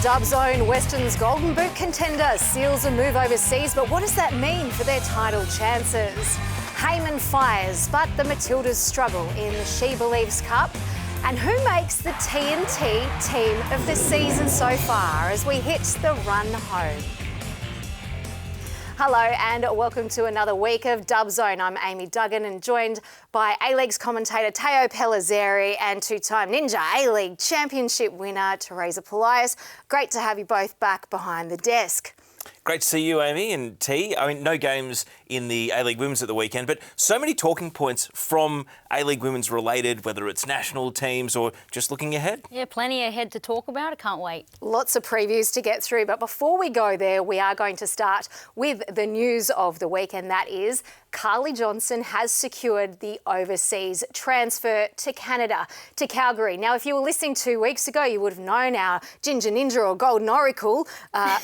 Dub Zone, Western's Golden Boot contender seals a move overseas, but what does that mean for their title chances? Heyman fires, but the Matildas struggle in the SheBelieves Cup. And who makes the TNT team of the season so far as we hit the run home? Hello and welcome to another week of Dub Zone. I'm Amy Duggan and joined by A-League's commentator Teo Pellizzeri and two-time Ninja A-League Championship winner Teresa Polias. Great to have you both back behind the desk. Great to see you, Amy and T. I mean, no games in the A-League Women's at the weekend, but so many talking points from A-League Women's related, whether it's national teams or just looking ahead. Yeah, plenty ahead to talk about. I can't wait. Lots of previews to get through, but before we go there, we are going to start with the news of the week, and that is Kahli Johnson has secured the overseas transfer to Canada, to Calgary. Now, if you were listening 2 weeks ago, you would have known our Ginger Ninja or Golden Oracle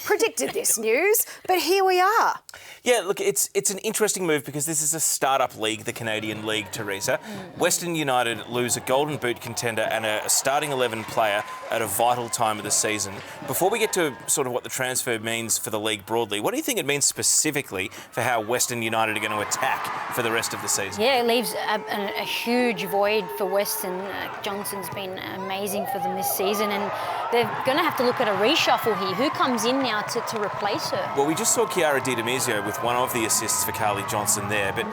predicted this news, but here we are. Yeah, look, it's an interesting move because this is a start-up league, the Canadian League, Teresa. Western United lose a Golden Boot contender and a starting 11 player at a vital time of the season. Before we get to sort of what the transfer means for the league broadly, what do you think it means specifically for how Western United are going to attack for the rest of the season? Yeah, it leaves a huge void for Western. Johnson's been amazing for them this season, and they're going to have to look at a reshuffle here. Who comes in now to replace her? Well, we just saw Chiara Di Demizio with one of the assists for Kahli Johnson there, but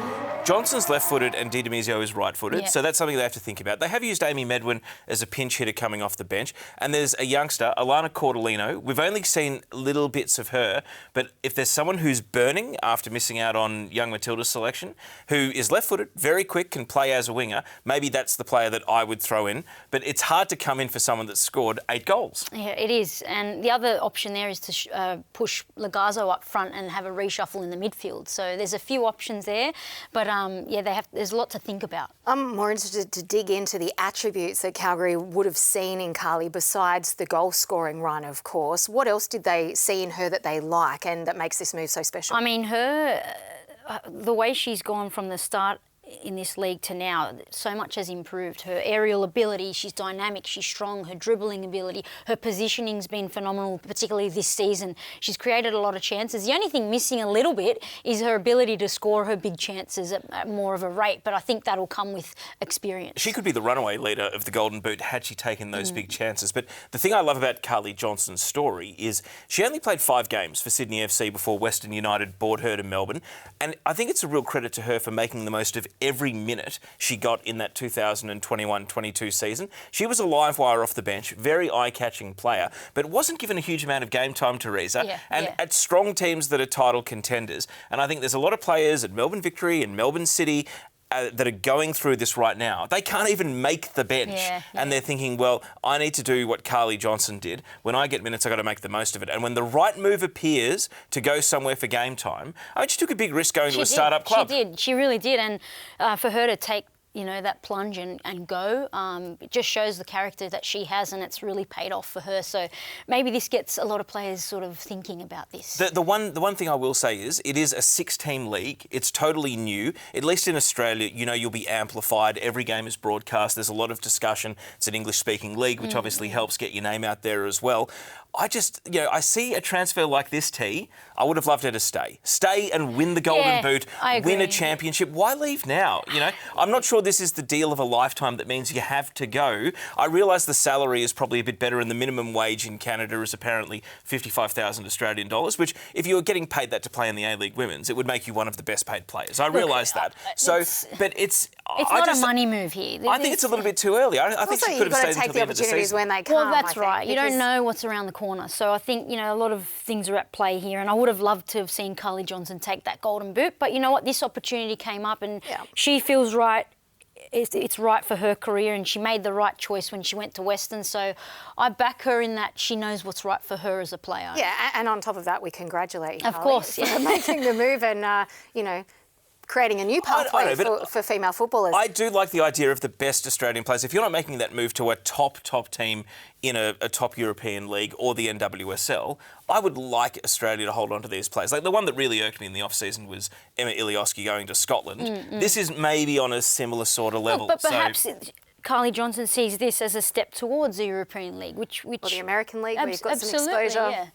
Johnson's left-footed and Di Demizio is right-footed, so that's something they have to think about. They have used Amy Medwin as a pinch hitter coming off the bench, and there's a youngster, Alana Cordolino. We've only seen little bits of her, but if there's someone who's burning after missing out on young Matilda's selection, who is left-footed, very quick, can play as a winger, maybe that's the player that I would throw in, but it's hard to come in for someone that's scored 8 goals. Yeah, it is, and the other option there is to push Lagazzo up front and have a reshuffle in the midfield. So there's a few options there, but there's a lot to think about. I'm more interested to dig into the attributes that Calgary would have seen in Kahli besides the goal-scoring run, of course. What else did they see in her that they like and that makes this move so special? I mean, the way she's gone from the start in this league to now, so much has improved. Her aerial ability, she's dynamic, she's strong, her dribbling ability, her positioning's been phenomenal, particularly this season. She's created a lot of chances. The only thing missing a little bit is her ability to score her big chances at more of a rate, but I think that'll come with experience. She could be the runaway leader of the Golden Boot had she taken those big chances. But the thing I love about Kahli Johnson's story is she only played 5 games for Sydney FC before Western United brought her to Melbourne, and I think it's a real credit to her for making the most of every minute she got in that 2021-22 season. She was a live wire off the bench, very eye-catching player, but wasn't given a huge amount of game time, Teresa, at strong teams that are title contenders. And I think there's a lot of players at Melbourne Victory and Melbourne City that are going through this right now. They can't even make the bench. And they're thinking, well, I need to do what Kahli Johnson did. When I get minutes, I've got to make the most of it. And when the right move appears to go somewhere for game time, she took a big risk going to a start-up club. She did. She really did. And for her to take that plunge and go, it just shows the character that she has, and it's really paid off for her. So maybe this gets a lot of players sort of thinking about this. The one thing I will say is it is a 6-team league. It's totally new. At least in Australia, you'll be amplified. Every game is broadcast. There's a lot of discussion. It's an English-speaking league, which obviously helps get your name out there as well. I see a transfer like this, T. I would have loved her to stay. Stay and win the Golden Boot, win a championship. Why leave now? I'm not sure this is the deal of a lifetime that means you have to go. I realise the salary is probably a bit better and the minimum wage in Canada is apparently 55,000 Australian dollars, which if you were getting paid that to play in the A-League Women's, it would make you one of the best paid players. I realise that. It's not a money move here. I think it's a little bit too early. I think she could have stayed until the end of the season. When they come, well, that's right. You don't know what's around the corner. So I think, a lot of things are at play here, and I would have loved to have seen Kahli Johnson take that Golden Boot. But you know what? This opportunity came up, and she feels right. It's right for her career, and she made the right choice when she went to Western. So I back her in that she knows what's right for her as a player. Yeah, and on top of that, we congratulate you, of course, for making the move and, creating a new pathway for female footballers. I do like the idea of the best Australian players. If you're not making that move to a top team in a top European league or the NWSL, I would like Australia to hold on to these players. Like the one that really irked me in the off-season was Emma Ilioski going to Scotland. This is maybe on a similar sort of level. But perhaps Kahli Johnson sees this as a step towards the European League, which or the American League, where you've got some absolutely, exposure. yeah.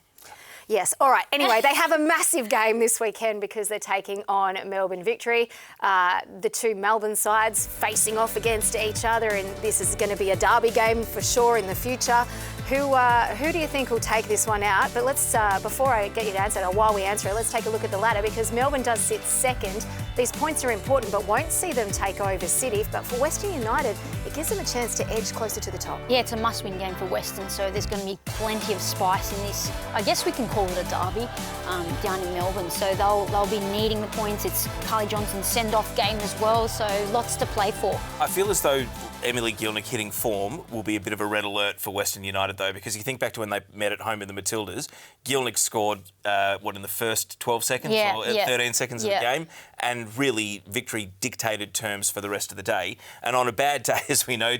Yes, all right. Anyway, they have a massive game this weekend because they're taking on Melbourne Victory. The two Melbourne sides facing off against each other, and this is going to be a derby game for sure in the future. Who do you think will take this one out? But let's, before I get you to answer that, or while we answer it, let's take a look at the ladder because Melbourne does sit second. These points are important, but won't see them take over City. But for Western United, it gives them a chance to edge closer to the top. Yeah, it's a must-win game for Western, so there's going to be plenty of spice in this. I guess we can call it a derby down in Melbourne. So they'll be needing the points. It's Kahli Johnson's send-off game as well, so lots to play for. I feel as though Emily Gielnik hitting form will be a bit of a red alert for Western United, though, because you think back to when they met at home in the Matildas, Gielnik scored, in the first 12 seconds or 13 seconds of the game, and really Victory dictated terms for the rest of the day. And on a bad day, as we know,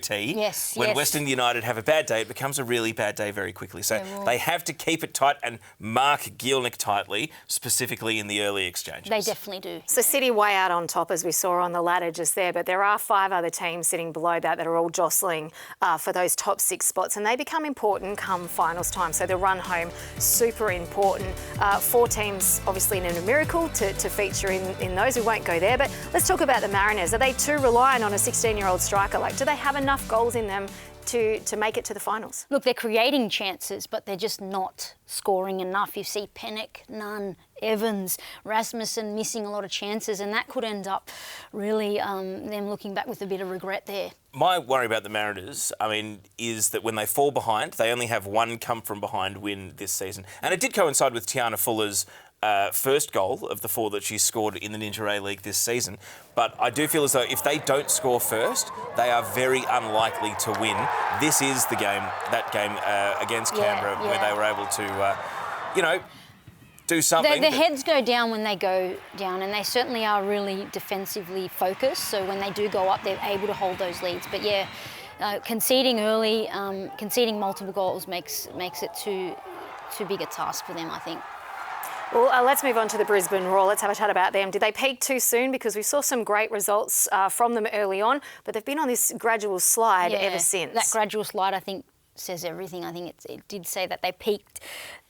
when Western United have a bad day, it becomes a really bad day very quickly. So they have to keep it tight and mark Gielnik tightly, specifically in the early exchanges. They definitely do. So City way out on top, as we saw on the ladder just there, but there are 5 other teams sitting below that are all jostling for those top 6 spots, and they become important come finals time. So the run home, super important. 4 teams obviously in a miracle to feature in those. We won't go there, but let's talk about the Mariners. Are they too reliant on a 16-year-old striker? Like, do they have enough goals in them to make it to the finals? Look, they're creating chances, but they're just not scoring enough. You see Pennick, none. Evans, Rasmussen missing a lot of chances, and that could end up really them looking back with a bit of regret there. My worry about the Mariners, is that when they fall behind, they only have one come-from-behind win this season. And it did coincide with Tiana Fuller's first goal of the 4 that she scored in the Ninja A-League this season. But I do feel as though if they don't score first, they are very unlikely to win. This is the game, against Canberra, where they were able to, do something. The heads go down when they go down, and they certainly are really defensively focused. So when they do go up, they're able to hold those leads. But conceding early, conceding multiple goals makes it too big a task for them, I think. Well, let's move on to the Brisbane Roar. Let's have a chat about them. Did they peak too soon? Because we saw some great results from them early on, but they've been on this gradual slide ever since. That gradual slide, I think, says everything. I think it did say that they peaked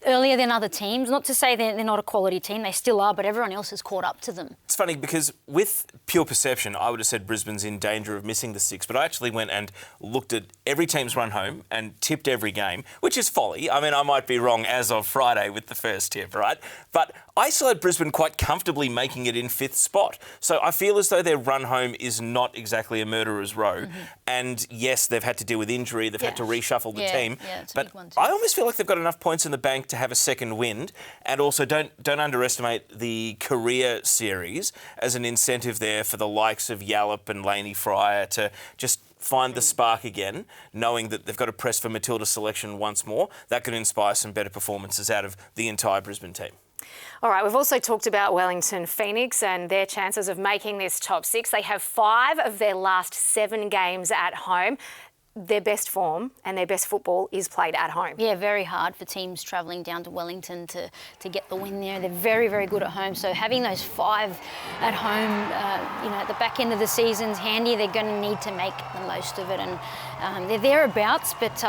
earlier than other teams. Not to say they're not a quality team, they still are, but everyone else has caught up to them. It's funny because with pure perception, I would have said Brisbane's in danger of missing the 6, but I actually went and looked at every team's run home and tipped every game, which is folly. I might be wrong as of Friday with the first tip, right? But I still had Brisbane quite comfortably making it in 5th spot. So I feel as though their run home is not exactly a murderer's row. Mm-hmm. And yes, they've had to deal with injury, they've had to reshuffle the team. But I almost feel like they've got enough points in the bank to have a second wind, and also don't underestimate the career series as an incentive there for the likes of Yallop and Laney Fryer to just find the spark again, knowing that they've got to press for Matilda selection once more. That could inspire some better performances out of the entire Brisbane team. All right, we've also talked about Wellington Phoenix and their chances of making this top 6. They have 5 of their last 7 games at home. Their best form and their best football is played at home. Yeah, very hard for teams travelling down to Wellington to get the win there. They're very, very good at home. So having those 5 at home, at the back end of the season's handy. They're going to need to make the most of it. And they're thereabouts, but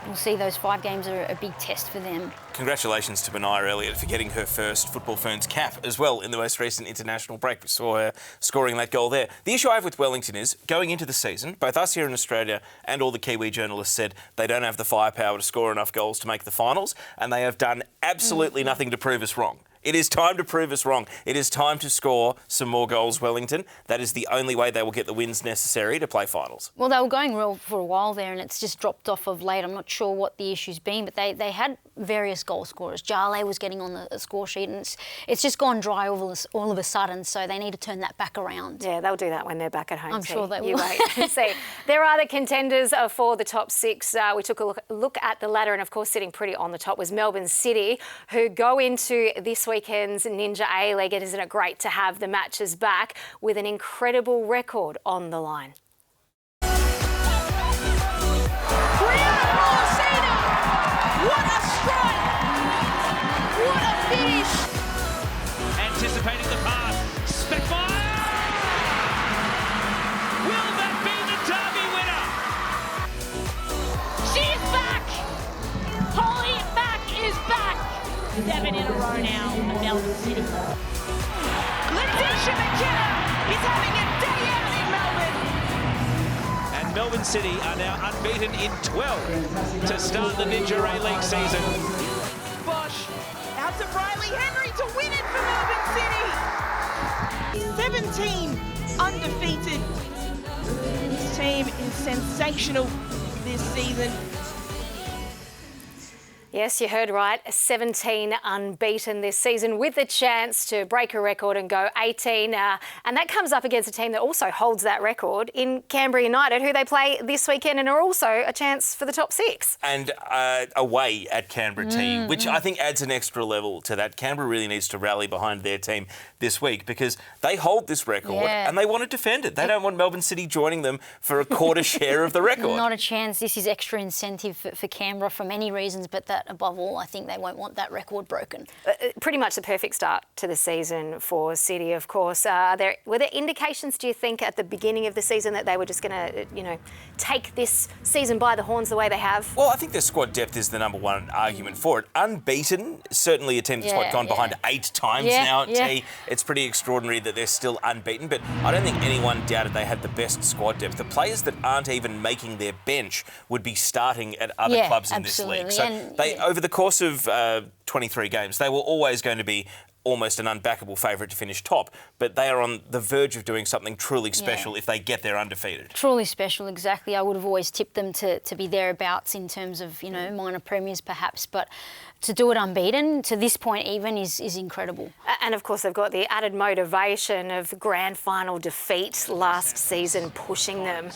we'll see. Those 5 games are a big test for them. Congratulations to Benaya Elliott for getting her first Football Ferns cap as well in the most recent international break. We saw her scoring that goal there. The issue I have with Wellington is, going into the season, both us here in Australia and all the Kiwi journalists said they don't have the firepower to score enough goals to make the finals, and they have done absolutely nothing to prove us wrong. It is time to prove us wrong. It is time to score some more goals, Wellington. That is the only way they will get the wins necessary to play finals. Well, they were going well for a while there, and it's just dropped off of late. I'm not sure what the issue's been, but they had various goal scorers. Jale was getting on the score sheet, and it's just gone dry all of a sudden, so they need to turn that back around. Yeah, they'll do that when they're back at home. I'm sure they will. You wait and see. There are the contenders for the top 6. We took a look at the ladder, and of course sitting pretty on the top was Melbourne City, who go into this weekend's Ninja A-League. Isn't it great to have the matches back with an incredible record on the line? What a strike! What a finish! Anticipating the pass. Spitfire! Will that be the derby winner? now at Melbourne City. Letitia McKenna is having a day out in Melbourne. And Melbourne City are now unbeaten in 12 to start the Ninja Ray League season. Bosch out to Riley Henry to win it for Melbourne City. 17 undefeated. This team is sensational this season. Yes, you heard right. 17 unbeaten this season with the chance to break a record and go 18. And that comes up against a team that also holds that record in Canberra United, who they play this weekend and are also a chance for the top 6. And away at Canberra team, which I think adds an extra level to that. Canberra really needs to rally behind their team this week because they hold this record and they want to defend it. They don't want Melbourne City joining them for a quarter share of the record. Not a chance. This is extra incentive for Canberra for many reasons, but that above all, I think they won't want that record broken. Pretty much the perfect start to the season for City, of course. Were there indications, do you think, at the beginning of the season that they were just going to, take this season by the horns the way they have? Well, I think their squad depth is the number one argument for it. Unbeaten, certainly a team that's gone behind 8 times now at T. It's pretty extraordinary that they're still unbeaten, but I don't think anyone doubted they had the best squad depth. The players that aren't even making their bench would be starting at other clubs in this league. So over the course of 23 games, they were always going to be almost an unbackable favourite to finish top, but they are on the verge of doing something truly special if they get there undefeated. Truly special, exactly. I would have always tipped them to be thereabouts in terms of, minor premiers perhaps, but to do it unbeaten to this point even is incredible. And of course they've got the added motivation of grand final defeat last season pushing them.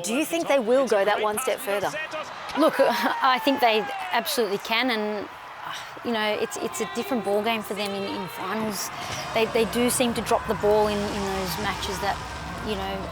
Do you think they will go that one step further? Look, I think they absolutely can, and it's a different ball game for them in finals. They do seem to drop the ball in those matches that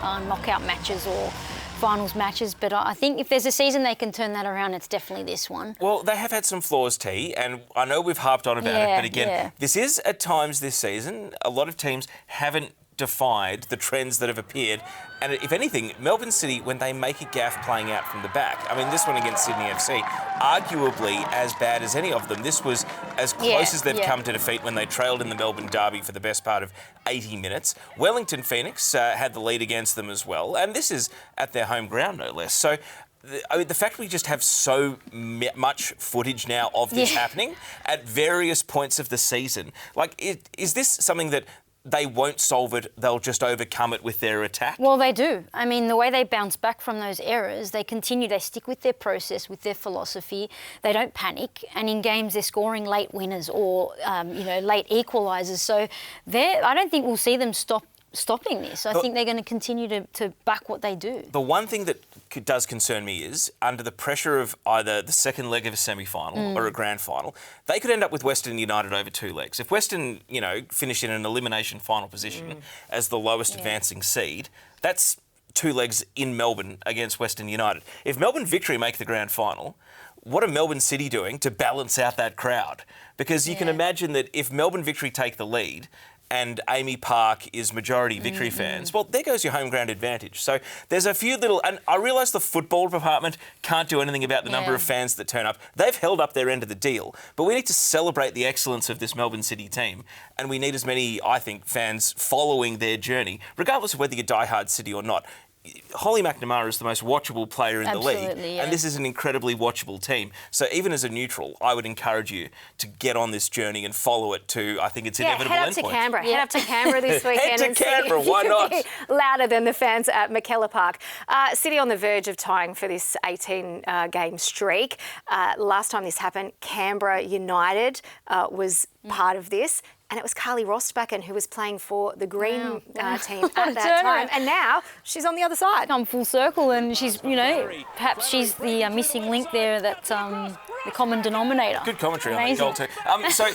are knockout matches or finals matches, but I think if there's a season they can turn that around, it's definitely this one. Well, they have had some flaws, T, and I know we've harped on about it, but again, this is at times this season, a lot of teams haven't defied the trends that have appeared. And if anything, Melbourne City, when they make a gaffe playing out from the back, I mean, this one against Sydney FC, arguably as bad as any of them. This was as close as they've come to defeat when they trailed in the Melbourne Derby for the best part of 80 minutes. Wellington Phoenix had the lead against them as well, and this is at their home ground, no less. So the fact we just have so much footage now of this happening at various points of the season, is this something that they won't solve it, they'll just overcome it with their attack? Well, they do. I mean, the way they bounce back from those errors, they stick with their process, with their philosophy. They don't panic. And in games, they're scoring late winners or, late equalisers. So I don't think we'll see them stopping this. I think they're going to continue to back what they do. The one thing that does concern me is, under the pressure of either the second leg of a semi-final or a grand final, they could end up with Western United over 2 legs. If Western, finish in an elimination final position as the lowest advancing seed, that's 2 legs in Melbourne against Western United. If Melbourne Victory make the grand final, what are Melbourne City doing to balance out that crowd? Because you can imagine that if Melbourne Victory take the lead, and Amy Park is majority Victory fans, well, there goes your home ground advantage. So there's a few little... And I realise the football department can't do anything about the number of fans that turn up. They've held up their end of the deal. But we need to celebrate the excellence of this Melbourne City team, and we need as many, I think, fans following their journey, regardless of whether you're diehard City or not. Holly McNamara is the most watchable player in the league, and this is an incredibly watchable team. So even as a neutral, I would encourage you to get on this journey and follow it to, I think, its inevitable endpoint. Head up to Canberra. Head up to Canberra this weekend. Head to Canberra, why not? Louder than the fans at McKellar Park. City on the verge of tying for this 18-game streak. Last time this happened, Canberra United was part of this. And it was Carly Rostbacken who was playing for the Green team at that time. And now she's on the other side. Come full circle, and she's, perhaps she's the missing link there, that the common denominator. Good commentary on that goal too. So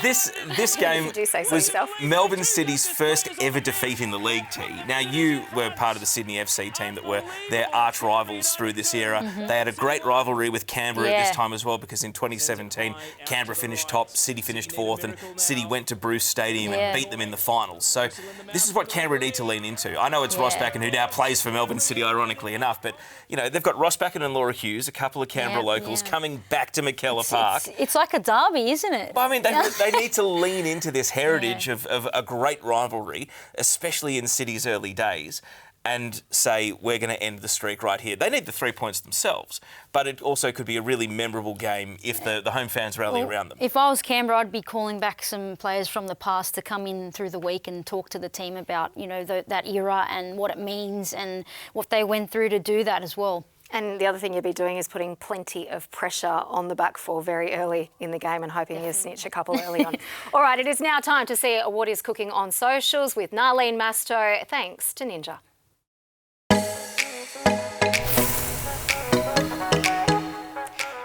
this game was Melbourne City's first ever defeat in the league, T. Now, you were part of the Sydney FC team that were their arch rivals through this era. They had a great rivalry with Canberra at this time as well, because in 2017, Canberra finished top, City finished 4th, and City went to Bruce Stadium and beat them in the finals. So this is what Canberra need to lean into. I know it's Rostbacken who now plays for Melbourne City, ironically enough, but they've got Rostbacken and Laura Hughes, a couple of Canberra locals, coming back back to McKellar Park. It's like a derby, isn't it? But I mean, they need to lean into this heritage of a great rivalry, especially in City's early days, and say, we're going to end the streak right here. They need the 3 points themselves, but it also could be a really memorable game if the home fans rally around them. If I was Canberra, I'd be calling back some players from the past to come in through the week and talk to the team about, that era and what it means and what they went through to do that as well. And the other thing you'd be doing is putting plenty of pressure on the back four very early in the game and hoping you snitch a couple early on. All right, it is now time to see what is cooking on socials with Narlene Masto. Thanks to Ninja.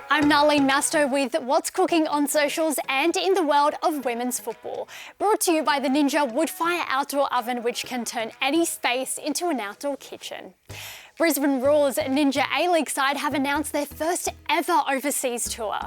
I'm Narlene Masto with what's cooking on socials and in the world of women's football. Brought to you by the Ninja Woodfire Outdoor Oven, which can turn any space into an outdoor kitchen. Brisbane Roar's Ninja A-League side have announced their first ever overseas tour.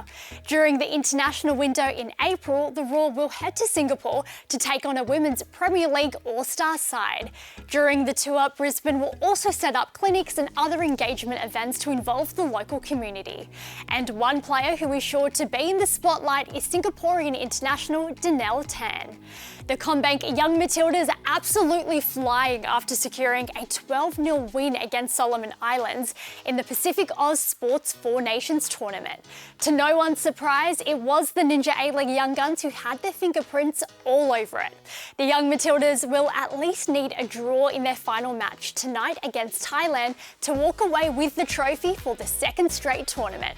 During the international window in April, the Roar will head to Singapore to take on a women's Premier League All-Star side. During the tour, Brisbane will also set up clinics and other engagement events to involve the local community. And one player who is sure to be in the spotlight is Singaporean international Danelle Tan. The CommBank Young Matildas are absolutely flying after securing a 12-0 win against Solomon Islands in the Pacific Oz Sports Four Nations tournament. To no one's surprise, it was the Ninja A-League Young Guns who had their fingerprints all over it. The Young Matildas will at least need a draw in their final match tonight against Thailand to walk away with the trophy for the second straight tournament.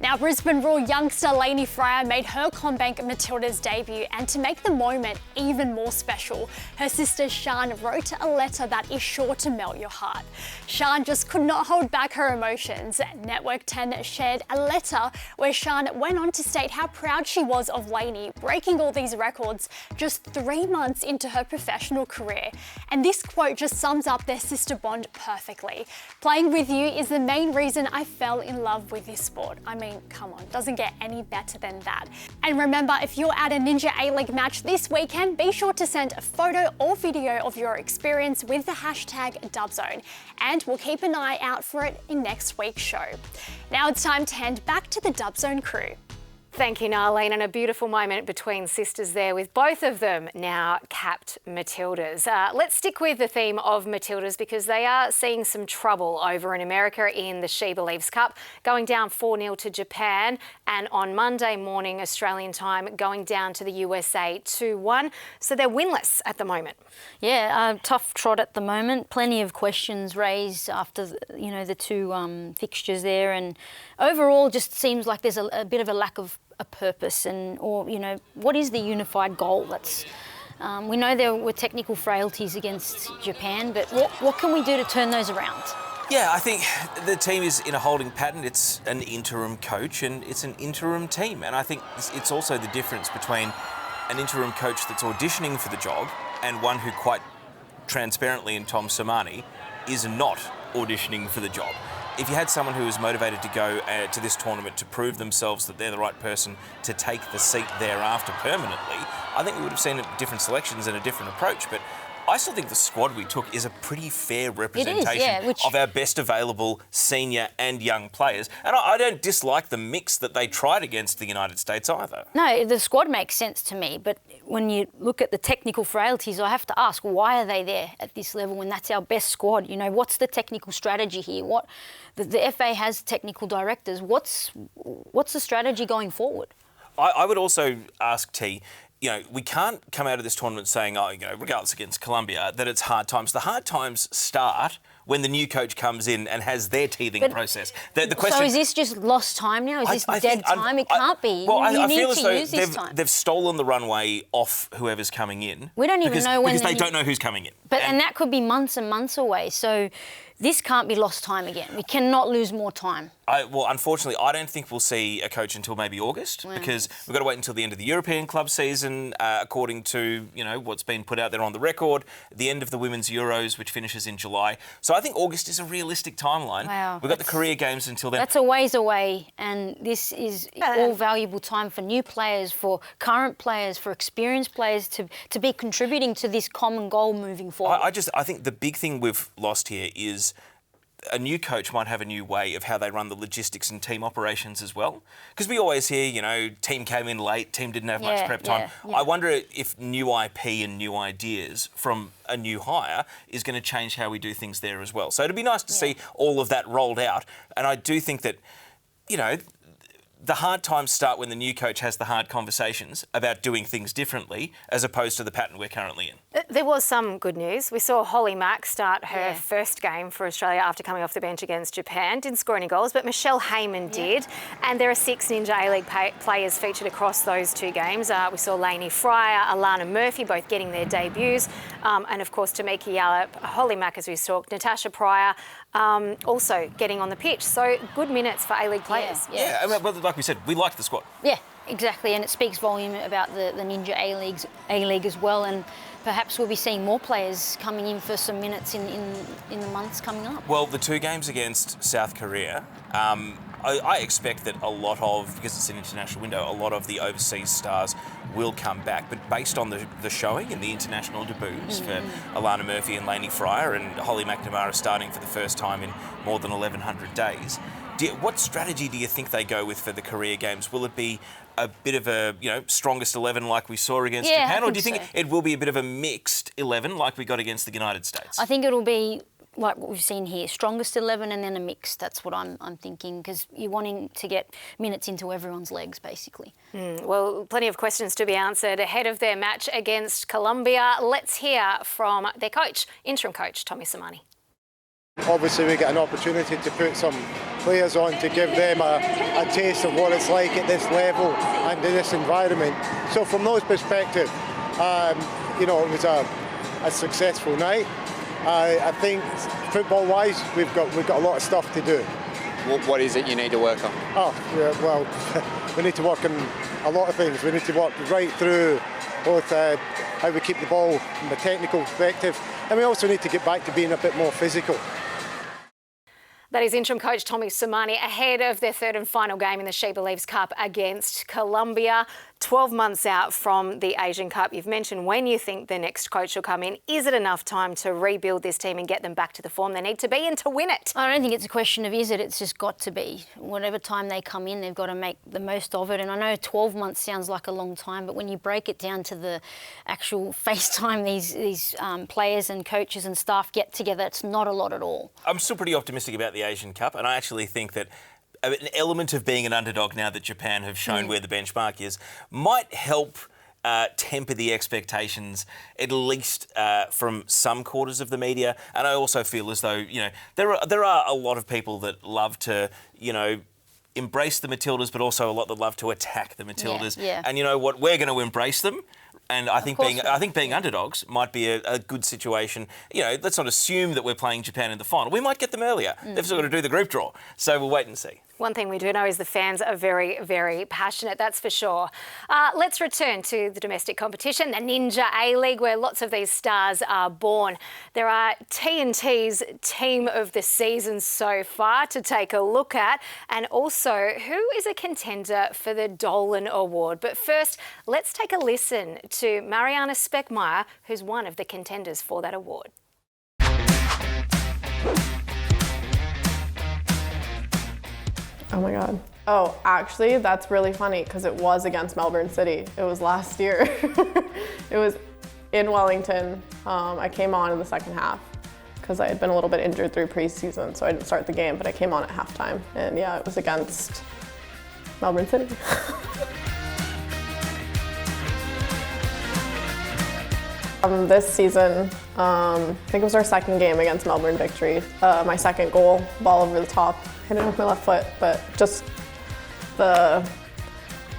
Now, Brisbane Roar youngster Lainey Fryer made her CommBank Matildas debut, and to make the moment even more special, her sister Shan wrote a letter that is sure to melt your heart. Shan just could not hold back her emotions. Network 10 shared a letter where Shan went on to state how proud she was of Lainey, breaking all these records just 3 months into her professional career. And this quote just sums up their sister bond perfectly. "Playing with you is the main reason I fell in love with this sport." I mean, come on, doesn't get any better than that. And remember, if you're at a Ninja A-League match this weekend, be sure to send a photo or video of your experience with the hashtag Dubzone, and we'll keep an eye out for it in next week's show. Now it's time to hand back to the Dubzone crew. Thank you, Narlene, and a beautiful moment between sisters there with both of them now capped Matildas. Let's stick with the theme of Matildas because they are seeing some trouble over in America in the SheBelieves Cup, going down 4-0 to Japan, and on Monday morning Australian time going down to the USA 2-1. So they're winless at the moment. Yeah, tough trot at the moment. Plenty of questions raised after the two fixtures there, and overall just seems like there's a bit of a lack of a purpose or what is the unified goal? We know there were technical frailties against Japan, but what can we do to turn those around? Yeah, I think the team is in a holding pattern. It's an interim coach and it's an interim team, and I think it's also the difference between an interim coach that's auditioning for the job and one who quite transparently in Tom Samani is not auditioning for the job. If you had someone who was motivated to go to this tournament to prove themselves that they're the right person to take the seat thereafter permanently, I think we would have seen different selections and a different approach. But I still think the squad we took is a pretty fair representation of our best available senior and young players. And I don't dislike the mix that they tried against the United States either. No, the squad makes sense to me, but when you look at the technical frailties, I have to ask, why are they there at this level when that's our best squad? What's the technical strategy here? The FA has technical directors. What's the strategy going forward? I would also ask T, we can't come out of this tournament saying, regardless against Colombia, that it's hard times. The hard times start when the new coach comes in and has their teething process. The question, so is this just lost time now? Is this dead time? It can't be. Well, you I need feel as to though use this time. they've stolen the runway off whoever's coming in. We don't even know when. Because they don't know who's coming in. And that could be months and months away. So this can't be lost time again. We cannot lose more time. Well, unfortunately, I don't think we'll see a coach until maybe August because we've got to wait until the end of the European club season, according to what's been put out there on the record. The end of the Women's Euros, which finishes in July. So I think August is a realistic timeline. Wow, we've got the career games until then. That's a ways away, and this is all valuable time for new players, for current players, for experienced players to be contributing to this common goal moving forward. I think the big thing we've lost here is a new coach might have a new way of how they run the logistics and team operations as well. Because we always hear, you know, team came in late, team didn't have much prep time. I wonder if new IP and new ideas from a new hire is going to change how we do things there as well. So it'd be nice to see all of that rolled out. And I do think that, you know, the hard times start when the new coach has the hard conversations about doing things differently as opposed to the pattern we're currently in. There was some good news. We saw Holly Mack start her first game for Australia after coming off the bench against Japan. Didn't score any goals, but Michelle Heyman did. And there are 6 Ninja A-League players featured across those 2 games. We saw Lainey Fryer, Alana Murphy both getting their debuts. And of course, Tamika Yallop, Holly Mack as we talked, Natasha Pryor also getting on the pitch. So good minutes for A-League players. Yeah, I mean, well, like we said, we like the squad. Yeah, exactly, and it speaks volume about the Ninja A-League as well, and perhaps we'll be seeing more players coming in for some minutes in the months coming up. Well, the 2 games against South Korea, I expect that a lot of, because it's an international window, a lot of the overseas stars will come back. But based on the showing and the international debuts for Alana Murphy and Lainey Fryer and Holly McNamara starting for the first time in more than 1,100 days, what strategy do you think they go with for the Korea games? Will it be a bit of a, you know, strongest 11 like we saw against Japan, or do you think it will be a bit of a mixed 11 like we got against the United States? I think it'll be like what we've seen here, strongest 11 and then a mix. That's what I'm thinking, because you're wanting to get minutes into everyone's legs, basically. Well, plenty of questions to be answered ahead of their match against Colombia. Let's hear from their coach, interim coach, Tommy Samani. Obviously, we get an opportunity to put some players on to give them a taste of what it's like at this level and in this environment. So from those perspectives, you know, it was a successful night. I think football-wise, we've got a lot of stuff to do. What is it you need to work on? Oh, yeah, well, we need to work on a lot of things. We need to work right through both how we keep the ball from a technical perspective, and we also need to get back to being a bit more physical. That is interim coach Tommy Samani ahead of their 3rd and final game in the SheBelieves Cup against Colombia. 12 months out from the Asian Cup. You've mentioned when you think the next coach will come in. Is it enough time to rebuild this team and get them back to the form they need to be and to win it? I don't think it's a question of is it, it's just got to be. Whatever time they come in, they've got to make the most of it. And I know 12 months sounds like a long time, but when you break it down to the actual face time these players and coaches and staff get together, it's not a lot at all. I'm still pretty optimistic about the Asian Cup, and I actually think that an element of being an underdog now that Japan have shown where the benchmark is might help temper the expectations, at least from some quarters of the media. And I also feel as though, you know, there are a lot of people that love to, you know, embrace the Matildas, but also a lot that love to attack the Matildas. And you know what? We're going to embrace them. And I think being underdogs might be a good situation. You know, let's not assume that we're playing Japan in the final. We might get them earlier. They've still got to do the group draw. So we'll wait and see. One thing we do know is the fans are very, very passionate, that's for sure. Let's return to the domestic competition, the Ninja A-League, where lots of these stars are born. There are TNT's team of the season so far to take a look at, and also who is a contender for the Dolan Award. But first, let's take a listen to Mariana Speckmeyer, who's one of the contenders for that award. Oh my God. Oh, actually, that's really funny because it was against Melbourne City. It was last year. It was in Wellington. I came on in the second half because I had been a little bit injured through preseason, so I didn't start the game, but I came on at halftime. And yeah, it was against Melbourne City. This season, I think it was our second game against Melbourne Victory. My second goal, ball over the top, hit it with my left foot, but just the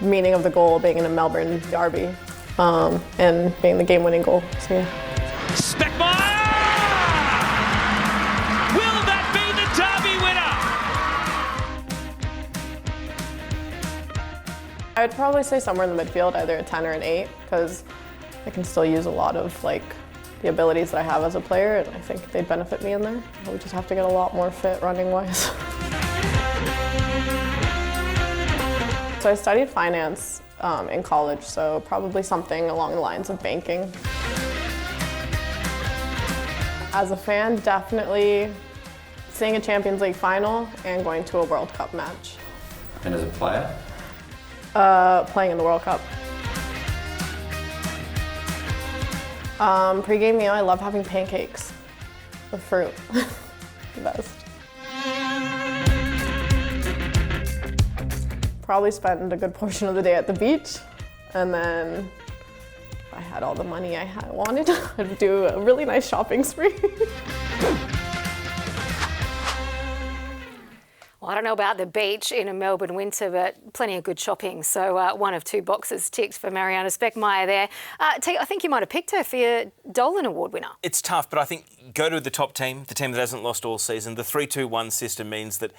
meaning of the goal being in a Melbourne derby and being the game-winning goal. So yeah. Speckmeyer! Will that be the derby winner? I would probably say somewhere in the midfield, either a 10 or an 8, because I can still use a lot of the abilities that I have as a player, and I think they'd benefit me in there. We just have to get a lot more fit running-wise. So I studied finance in college, so probably something along the lines of banking. As a fan, definitely Seeing a Champions League final and going to a World Cup match. And as a player? Playing in the World Cup. Pre-game meal, I love having pancakes with fruit. The best. Probably spend a good portion of the day at the beach, and then if I had all the money I wanted, I'd do a really nice shopping spree. Well, I don't know about the beach in a Melbourne winter, but plenty of good shopping. So one of two boxes ticked for Mariana Speckmaier there. T, I think you might have picked her for your Dolan Award winner. It's tough, but I think go to the top team, the team that hasn't lost all season. The 3-2-1 system means that,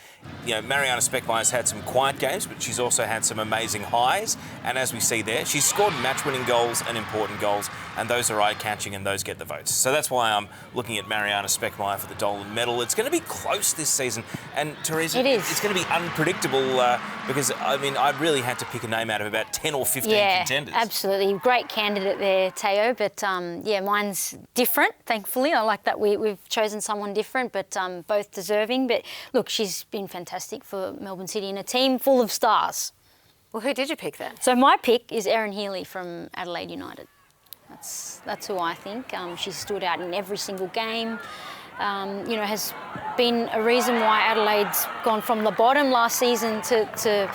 you know, Mariana Speckmaier's had some quiet games, but she's also had some amazing highs. And as we see there, she's scored match-winning goals and important goals, and those are eye-catching and those get the votes. So that's why I'm looking at Mariana Speckmaier for the Dolan medal. It's going to be close this season, and Teresa, it's going to be unpredictable because, I mean, I really had to pick a name out of about 10 or 15 contenders. Yeah, absolutely. Great candidate there, Teo, but yeah, mine's different, thankfully. I like that we've chosen someone different, but both deserving. But look, she's been fantastic for Melbourne City in a team full of stars. Well, who did you pick then? So my pick is Erin Healy from Adelaide United. That's who I think. She's stood out in every single game. You know, has been a reason why Adelaide's gone from the bottom last season to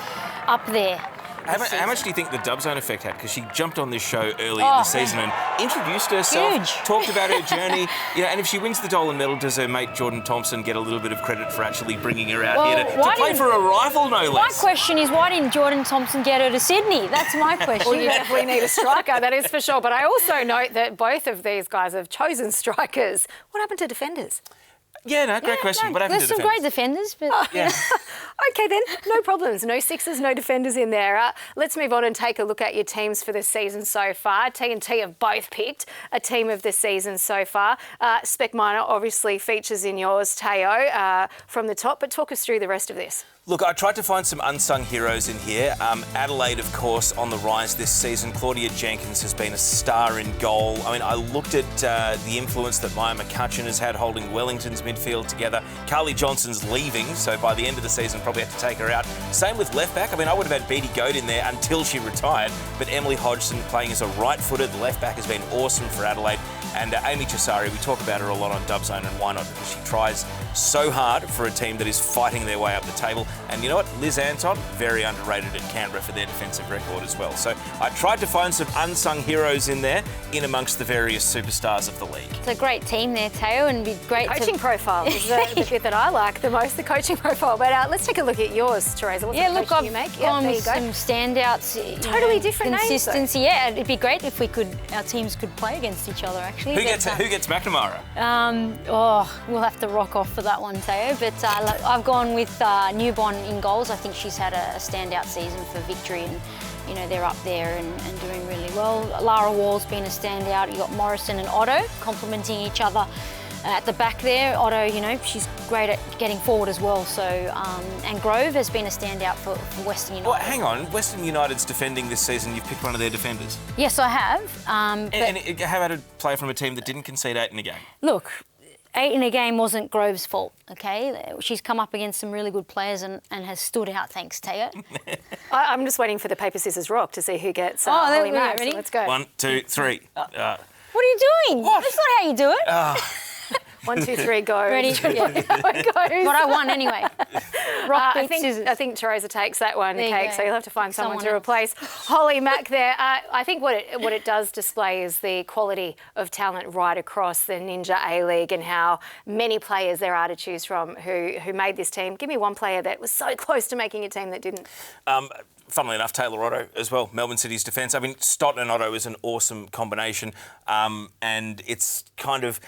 up there. How much do you think the Dub Zone effect had? Because she jumped on this show early in the season and introduced herself, talked about her journey. You know, and if she wins the Dolan medal, does her mate Jordan Thompson get a little bit of credit for actually bringing her out here to play for a rival, no less? My question is, why didn't Jordan Thompson get her to Sydney? That's my question. Well, you definitely need a striker, that is for sure. But I also note that both of these guys have chosen strikers. What happened to defenders? Yeah, no, great question. No, what happened there's to some great defenders, but Okay then, no problems. No sixers, no defenders in there. Let's move on and take a look at your teams for the season so far. T and T have both picked a team of the season so far. Speckmaier obviously features in yours, Teo, from the top, but talk us through the rest of this. Look, I tried to find some unsung heroes in here. Adelaide, of course, on the rise this season. Claudia Jenkins has been a star in goal. I mean, I looked at the influence that Maya McCutcheon has had holding Wellington's midfield together. Carly Johnson's leaving, so by the end of the season, probably have to take her out. Same with left back. I mean, I would have had Beattie Goat in there until she retired, but Emily Hodgson playing as a right-footed left back has been awesome for Adelaide. And Amy Chisari, we talk about her a lot on Dub Zone, and why not? Because she tries so hard for a team that is fighting their way up the table. And you know what? Liz Anton, very underrated at Canberra for their defensive record as well. So I tried to find some unsung heroes in there, in amongst the various superstars of the league. It's a great team there, Teo, and it'd be great coaching profile is the bit that I like the most, the coaching profile. But let's take a look at yours, Teresa. What's the coaching you make? Gone with some standouts. Totally different consistency. names, yeah, it'd be great if our teams could play against each other. Actually, who gets McNamara? We'll have to rock off for that one, Teo. But I've gone with Newbon in goals. I think she's had a standout season for Victory, and you know they're up there and doing really well. Lara Wall's been a standout. You got Morrison and Otto complementing each other at the back there. Otto, you know, she's great at getting forward as well. So and Grove has been a standout for Western United. Well, hang on, Western United's defending this season. You've picked one of their defenders. Yes, I have. And how about a player from a team that didn't concede 8 in a game? Look, 8 in a game wasn't Grove's fault, okay? She's come up against some really good players and has stood out, thanks, Teo. I'm just waiting for the paper, scissors, rock to see who gets Holly Max. Ready? Let's go. 1, 2, 3. What are you doing? What? That's not how you do it. 1, 2, 3, go. Ready? Yeah. But I won anyway. Rock, I think Teresa takes that one, Kate, so you'll have to find someone to replace Holly Mack there. I think what it does display is the quality of talent right across the Ninja A-League and how many players there are to choose from who made this team. Give me one player that was so close to making a team that didn't. Funnily enough, Taylor Otto as well, Melbourne City's defence. I mean, Stott and Otto is an awesome combination, and it's kind of...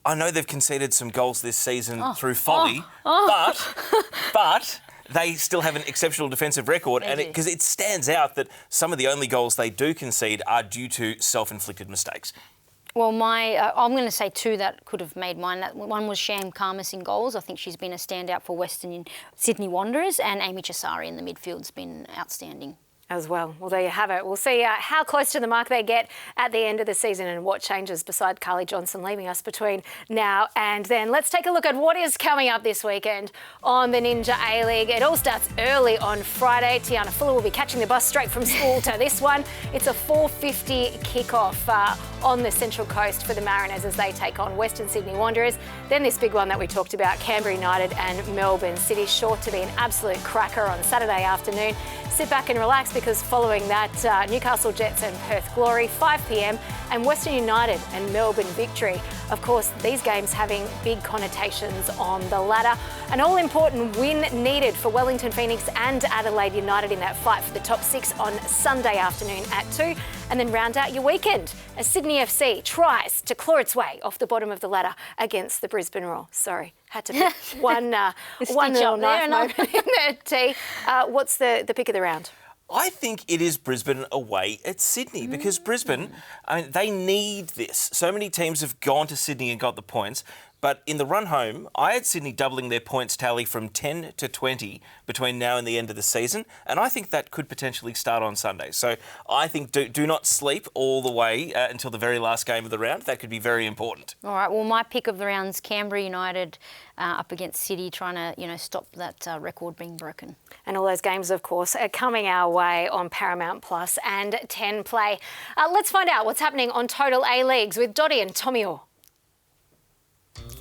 I know they've conceded some goals this season through folly, but they still have an exceptional defensive record, and because it stands out that some of the only goals they do concede are due to self-inflicted mistakes. Well, I'm going to say 2 that could have made mine. One was Sham Karmas in goals. I think she's been a standout for Western Sydney Wanderers, and Amy Chisari in the midfield's been outstanding. as well. Well, there you have it. We'll see how close to the mark they get at the end of the season and what changes beside Kahli Johnson leaving us between now and then. Let's take a look at what is coming up this weekend on the Ninja A-League. It all starts early on Friday. Tiana Fuller will be catching the bus straight from school to this one. It's a 4:50 kickoff on the Central Coast for the Mariners as they take on Western Sydney Wanderers. Then this big one that we talked about, Canberra United and Melbourne City, sure to be an absolute cracker on Saturday afternoon. Sit back and relax because following that, Newcastle Jets and Perth Glory, 5 p.m, and Western United and Melbourne Victory. Of course, these games having big connotations on the ladder. An all-important win needed for Wellington Phoenix and Adelaide United in that fight for the top 6 on Sunday afternoon at 2. And then round out your weekend as Sydney FC tries to claw its way off the bottom of the ladder against the Brisbane Roar. Sorry, had to pick one little knife moment in there, T. What's the pick of the round? I think it is Brisbane away at Sydney because Brisbane, I mean, they need this. So many teams have gone to Sydney and got the points. But in the run home, I had Sydney doubling their points tally from 10 to 20 between now and the end of the season. And I think that could potentially start on Sunday. So I think do not sleep all the way until the very last game of the round. That could be very important. All right, well, my pick of the round's Canberra United up against City, trying to, stop that record being broken. And all those games, of course, are coming our way on Paramount Plus and 10 Play. Let's find out what's happening on Total A-Leagues with Dottie and Tommy Orr.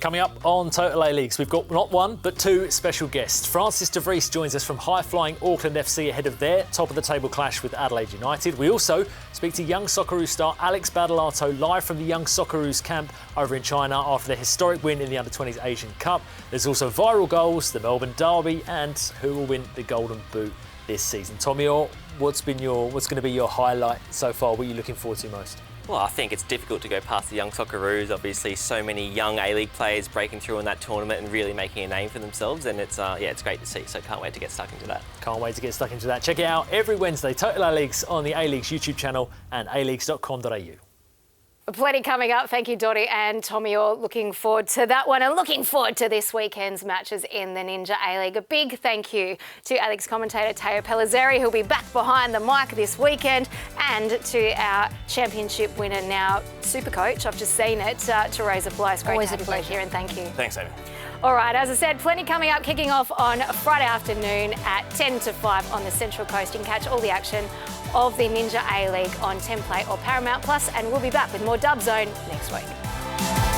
Coming up on Total A-Leagues, we've got not one, but two special guests. Francis de Vries joins us from high-flying Auckland FC ahead of their top-of-the-table clash with Adelaide United. We also speak to young Socceroos star Alex Badalato live from the young Socceroos camp over in China after their historic win in the Under-20s Asian Cup. There's also viral goals, the Melbourne Derby, and who will win the Golden Boot this season. Tommy Orr, what's going to be your highlight so far? What are you looking forward to most? Well, I think it's difficult to go past the young Socceroos. Obviously, so many young A-League players breaking through in that tournament and really making a name for themselves. And it's great to see. So can't wait to get stuck into that. Can't wait to get stuck into that. Check it out every Wednesday, Total A-Leagues on the A-Leagues YouTube channel and aleagues.com.au. Plenty coming up. Thank you, Dottie and Tommy. You're looking forward to that one and looking forward to this weekend's matches in the Ninja A-League. A big thank you to Alex commentator Teo Pellizzeri, who'll be back behind the mic this weekend, and to our championship winner now, super coach, I've just seen it, Teresa Blyce. Great Always to have a you both pleasure. here, and thank you. Thanks, Amy. All right, as I said, plenty coming up, kicking off on Friday afternoon at 10 to 5 on the Central Coast. You can catch all the action of the Ninja A-League on 10 Play or Paramount Plus, and we'll be back with more Dub Zone next week.